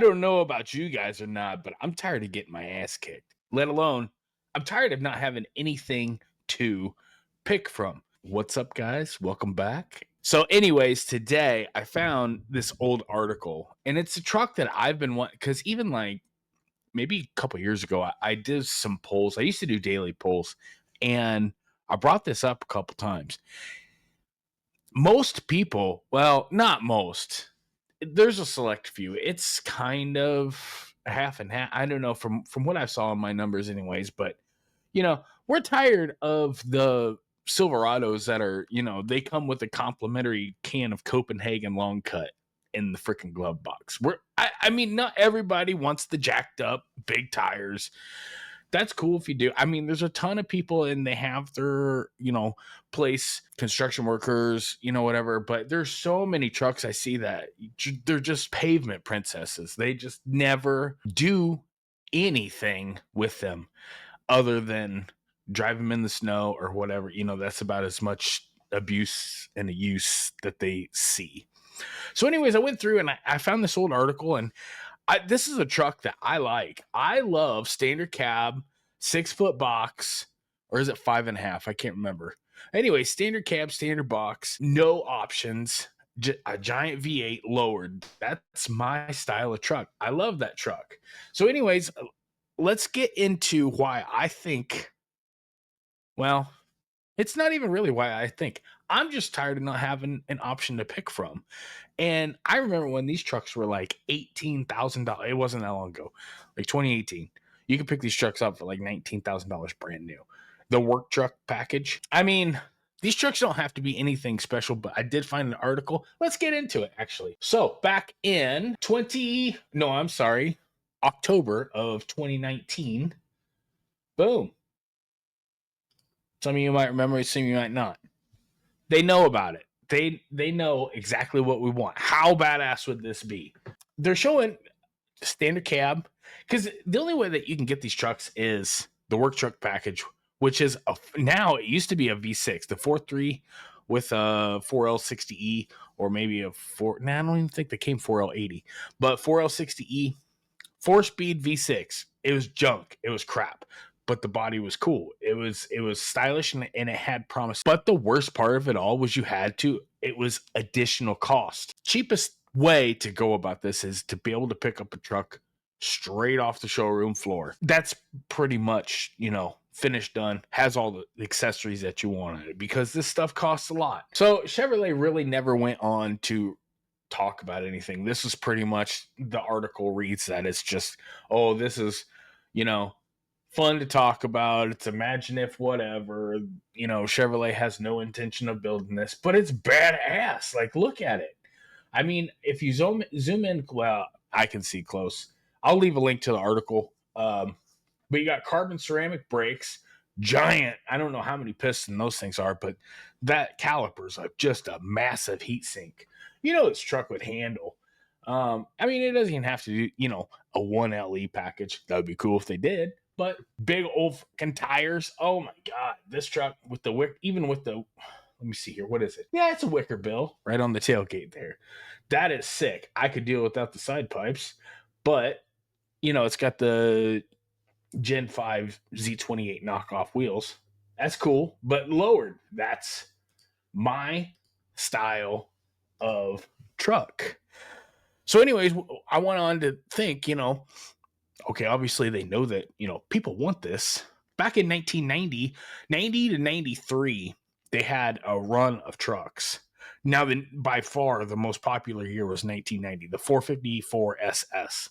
don't know about you guys or not, but I'm tired of getting my ass kicked. Let alone, I'm tired of not having anything to pick from. What's up, guys? Welcome back. So, anyways, today I found this old article, and it's a truck that I've been wanting because even like maybe a couple years ago, I did some polls. I used to do daily polls, and I brought this up a couple times. Most people, well, not most, there's a select few. It's kind of half and half. I don't know from what I saw in my numbers, anyways. But we're tired of the Silverados that are, they come with a complimentary can of Copenhagen long cut in the freaking glove box. I mean, not everybody wants the jacked up big tires. That's cool if you do. I mean, there's a ton of people and they have their, place, construction workers, whatever. But there's so many trucks I see that they're just pavement princesses. They just never do anything with them other than drive them in the snow or whatever. That's about as much abuse and a use that they see. So, anyways, I went through and I found this old article, and this is a truck that I like. I love standard cab, 6-foot box, or is it 5.5? I can't remember. Anyway, standard cab, standard box, no options, a giant V8 lowered. That's my style of truck. I love that truck. So, anyways, let's get into why I think, well, it's not even really why I think. I'm just tired of not having an option to pick from. And I remember when these trucks were like $18,000. It wasn't that long ago, like 2018. You could pick these trucks up for like $19,000 brand new. The work truck package. I mean, these trucks don't have to be anything special, but I did find an article. Let's get into it, actually. So back in October of 2019, boom. Some of you might remember it, some of you might not. They know about it. They know exactly what we want. How badass would this be? They're showing standard cab, because the only way that you can get these trucks is the work truck package, which is now it used to be a V6, the 4.3 with a 4L60E or maybe a 4. Nah, I don't even think they came 4L80, but 4L60E, 4-speed V6. It was junk. It was crap. But the body was cool. It was stylish and it had promise. But the worst part of it all was it was additional cost. Cheapest way to go about this is to be able to pick up a truck straight off the showroom floor. That's pretty much, finished, done, has all the accessories that you want on it, because this stuff costs a lot. So Chevrolet really never went on to talk about anything. This is pretty much, the article reads that it's just, oh, this is, fun to talk about. It's imagine if whatever. Chevrolet has no intention of building this, but it's badass. Like, look at it. I mean, if you zoom in, well, I can see close. I'll leave a link to the article. But you got carbon ceramic brakes, giant. I don't know how many piston those things are, but that caliper's just a massive heat sink. This truck would handle. I mean, it doesn't even have to do, a 1LE package. That would be cool if they did. But big old fucking tires. Oh my God. This truck with the wick, even with the, let me see here. What is it? Yeah, it's a wicker bill right on the tailgate there. That is sick. I could deal without the side pipes, but it's got the Gen 5 Z28 knockoff wheels. That's cool, but lowered. That's my style of truck. So anyways, I went on to think, okay, obviously they know that, people want this. Back in 1990, 90 to 93, they had a run of trucks. Now, by far, the most popular year was 1990, the 454 SS.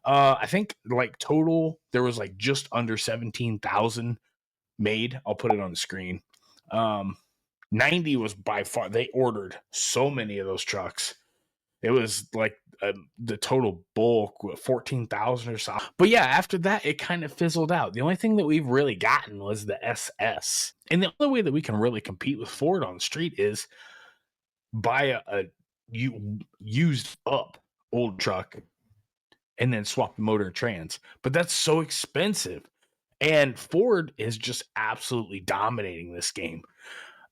I think like total, there was like just under 17,000 made. I'll put it on the screen. 90 was by far, they ordered so many of those trucks. It was like the total bulk, 14,000 or so. But yeah, after that, it kind of fizzled out. The only thing that we've really gotten was the SS. And the only way that we can really compete with Ford on the street is buy a used up old truck and then swap the motor and trans. But that's so expensive. And Ford is just absolutely dominating this game.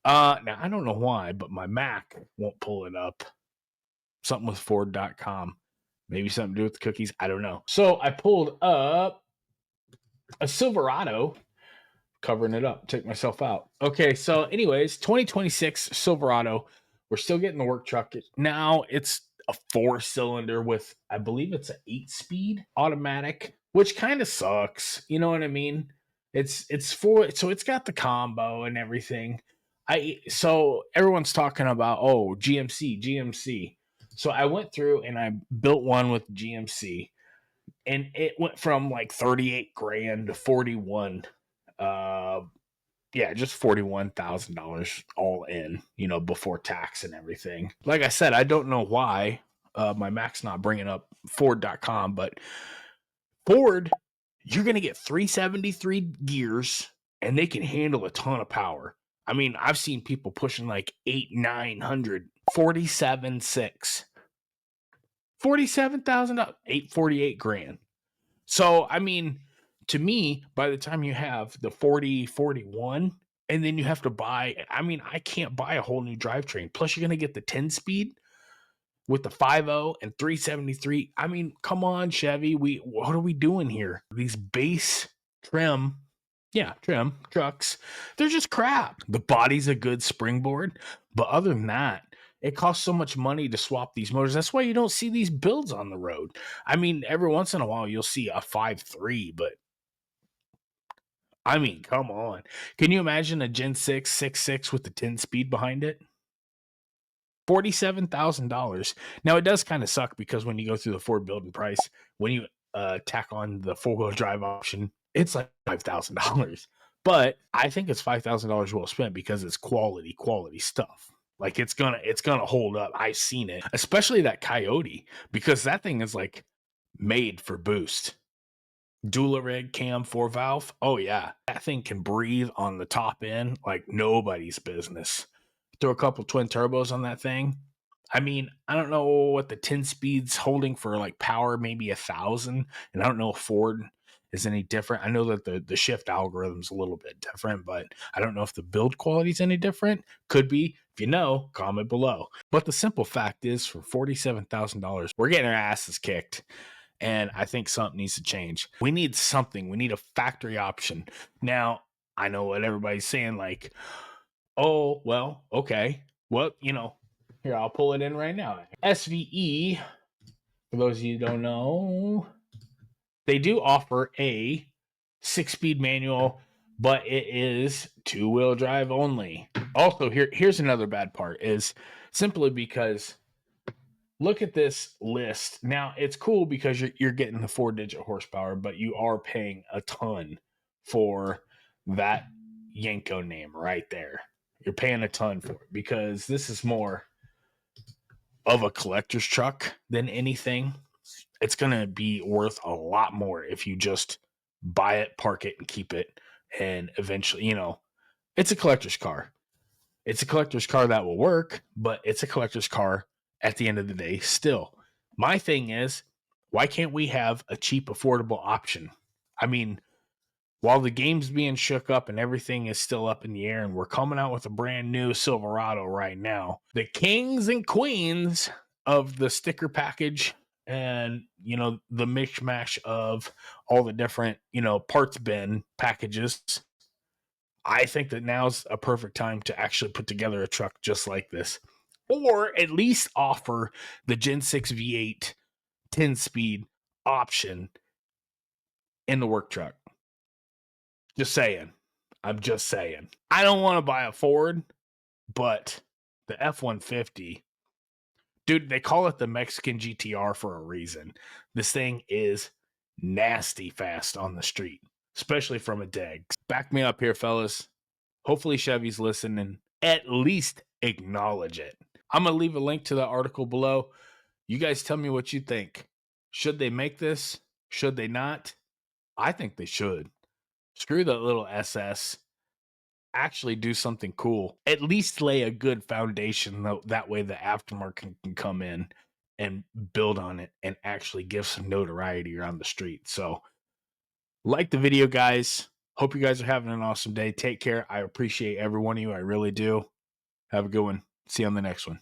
Now, I don't know why, but my Mac won't pull it up. Something with Ford.com. Maybe something to do with the cookies. I don't know. So I pulled up a Silverado, covering it up, take myself out. Okay, so anyways, 2026 Silverado. We're still getting the work truck. Now it's a 4-cylinder with, I believe it's an 8-speed automatic, which kind of sucks. You know what I mean? It's four, so it's got the combo and everything. So everyone's talking about, oh, GMC. So I went through and I built one with GMC, and it went from like 38 grand to 41. Yeah, just $41,000 all in, before tax and everything. Like I said, I don't know why my Mac's not bringing up Ford.com, but Ford, you're going to get 373 gears and they can handle a ton of power. I mean, I've seen people pushing like 900, 47.6, $47,000, 848 grand. So, I mean, to me, by the time you have the 41, and then you have to buy, I mean, I can't buy a whole new drivetrain. Plus, you're going to get the 10-speed with the 5.0 and 373. I mean, come on, Chevy. What are we doing here? These base trim trucks, they're just crap. The body's a good springboard, but other than that, it costs so much money to swap these motors. That's why you don't see these builds on the road. I mean, every once in a while you'll see a 5.3, but I mean, come on. Can you imagine a Gen 6 6.6 with the 10-speed behind it? $47,000. Now, it does kind of suck because when you go through the Ford building price, when you tack on the 4-wheel drive option, it's like $5,000. But I think it's $5,000 well spent because it's quality stuff. Like it's gonna hold up. I've seen it, especially that Coyote, because that thing is like made for boost. Dual rig cam 4-valve. Oh yeah, that thing can breathe on the top end like nobody's business. Throw a couple twin turbos on that thing. I mean, I don't know what the 10 speeds holding for like power, maybe 1,000, and I don't know if Ford is any different. I know that the shift algorithm's a little bit different, but I don't know if the build quality is any different. Could be. If you know, comment below. But the simple fact is, for $47,000, we're getting our asses kicked. And I think something needs to change. We need something. We need a factory option. Now, I know what everybody's saying, like, oh, well, okay. Well, here, I'll pull it in right now. SVE, for those of you who don't know, they do offer a 6-speed manual, but it is 2-wheel drive only. Also, here's another bad part, is simply because look at this list. Now, it's cool because you're getting the 4-digit horsepower, but you are paying a ton for that Yenko name right there. You're paying a ton for it because this is more of a collector's truck than anything. It's going to be worth a lot more if you just buy it, park it, and keep it. And eventually, it's a collector's car. It's a collector's car that will work, but it's a collector's car at the end of the day still. My thing is, why can't we have a cheap, affordable option? I mean, while the game's being shook up and everything is still up in the air, and we're coming out with a brand new Silverado right now, the kings and queens of the sticker package and, the mishmash of all the different, parts bin packages, I think that now's a perfect time to actually put together a truck just like this. Or at least offer the Gen 6 V8 10-speed option in the work truck. Just saying. I'm just saying. I don't want to buy a Ford, but the F-150, dude, they call it the Mexican GTR for a reason. This thing is nasty fast on the street, especially from a DEG. Back me up here, fellas. Hopefully Chevy's listening. At least acknowledge it. I'm going to leave a link to the article below. You guys tell me what you think. Should they make this? Should they not? I think they should. Screw that little SS. Actually do something cool. At least lay a good foundation. That way the aftermarket can come in and build on it and actually give some notoriety around the street. So, like the video, guys. Hope you guys are having an awesome day. Take care. I appreciate every one of you. I really do. Have a good one. See you on the next one.